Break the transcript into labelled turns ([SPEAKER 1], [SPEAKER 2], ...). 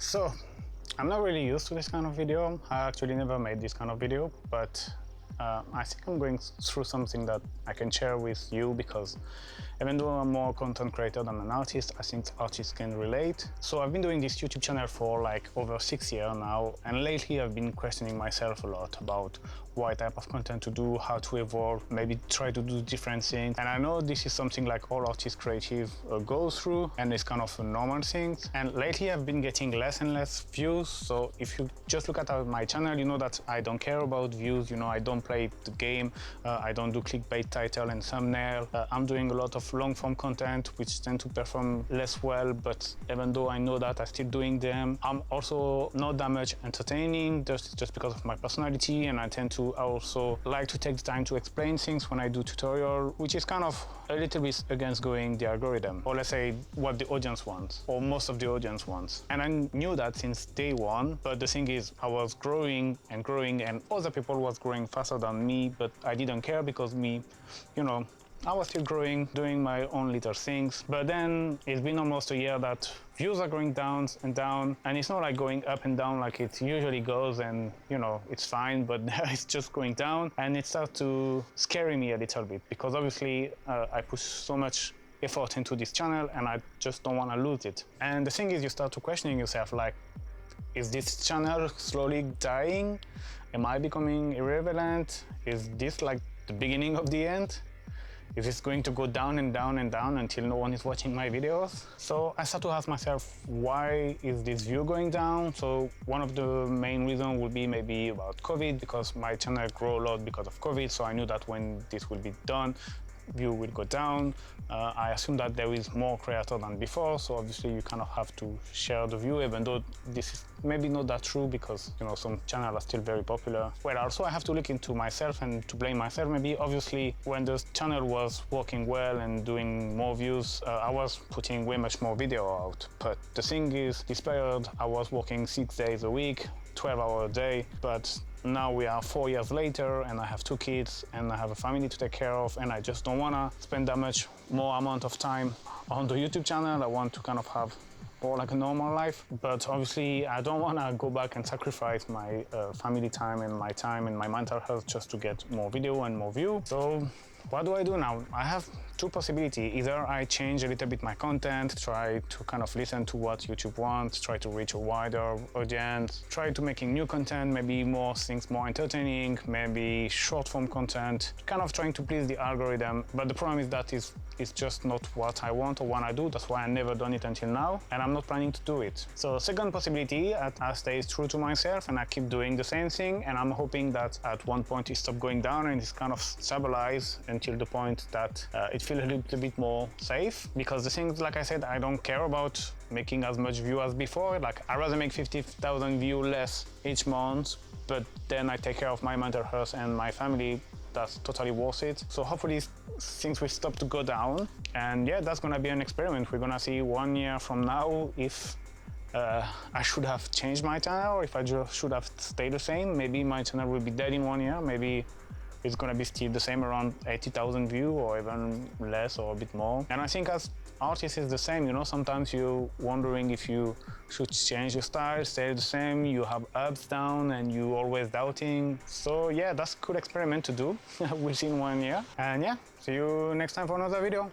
[SPEAKER 1] So, I'm not really used to this kind of video. I actually never made this kind of video, but I think I'm going through something that I can share with you, because even though I'm more content creator than an artist, I think artists can relate. So I've been doing this YouTube channel for like over 6 years now, and lately I've been questioning myself a lot about what type of content to do, how to evolve, maybe try to do different things. And I know this is something like all artists creative go through, and it's kind of a normal thing. And lately I've been getting less and less views. So if you just look at my channel, you know that I don't care about views. You know, I don't play the game. I don't do clickbait title and thumbnail. I'm doing a lot of long form content which tend to perform less well, but even though I know that, I'm still doing them. I'm also not that much entertaining, just because of my personality, and I tend to also like to take the time to explain things when I do tutorial, which is kind of a little bit against going the algorithm, or let's say what the audience wants, or most of the audience wants. And I knew that since day one, but the thing is, I was growing, and other people was growing faster than me, but I didn't care, because me, you know, I was still growing, doing my own little things. But then it's been almost a year that views are going down and down, and it's not like going up and down like it usually goes, and you know, it's fine, but it's just going down. And it started to scare me a little bit, because obviously I put so much effort into this channel, and I just don't want to lose it. And the thing is, you start to questioning yourself, like, is this channel slowly dying? Am I becoming irrelevant? Is this like the beginning of the end? Is this going to go down and down and down until no one is watching my videos? So I start to ask myself, why is this view going down? So one of the main reasons would be maybe about COVID, because my channel grew a lot because of COVID. So I knew that when this will be done, view will go down. I assume that there is more creator than before, so obviously you kind of have to share the view, even though this is maybe not that true, because you know, some channels are still very popular. Well, also I have to look into myself and to blame myself maybe. Obviously, when the channel was working well and doing more views, I was putting way much more video out. But the thing is, this period I was working 6 days a week, 12 hours a day, but now we are 4 years later, and I have 2 kids, and I have a family to take care of, and I just don't want to spend that much more amount of time on the YouTube channel. I want to kind of have more like a normal life, but obviously I don't want to go back and sacrifice my family time and my mental health just to get more video and more view. So what do I do now? I have 2 possibilities. Either I change a little bit my content, try to kind of listen to what YouTube wants, try to reach a wider audience, try to making new content, maybe more things more entertaining, maybe short form content, kind of trying to please the algorithm. But the problem is that it's just not what I want or what I do. That's why I never done it until now, and I'm not planning to do it. So second possibility, I stay true to myself and I keep doing the same thing, and I'm hoping that at one point it stops going down and it's kind of stabilized until the point that it feels a little bit more safe. Because the things, like I said, I don't care about making as much view as before. Like, I'd rather make 50,000 views less each month, but then I take care of my mental health and my family. That's totally worth it. So hopefully things will stop to go down, and yeah, that's gonna be an experiment. We're gonna see 1 year from now if I should have changed my channel, or if I just should have stayed the same. Maybe my channel will be dead in 1 year. Maybe it's gonna be still the same, around 80,000 views, or even less or a bit more. And I think as artists is the same, you know, sometimes you're wondering if you should change your style, stay the same, you have ups, downs, and you always doubting. So yeah, that's a cool experiment to do. We'll see in 1 year. And yeah, see you next time for another video.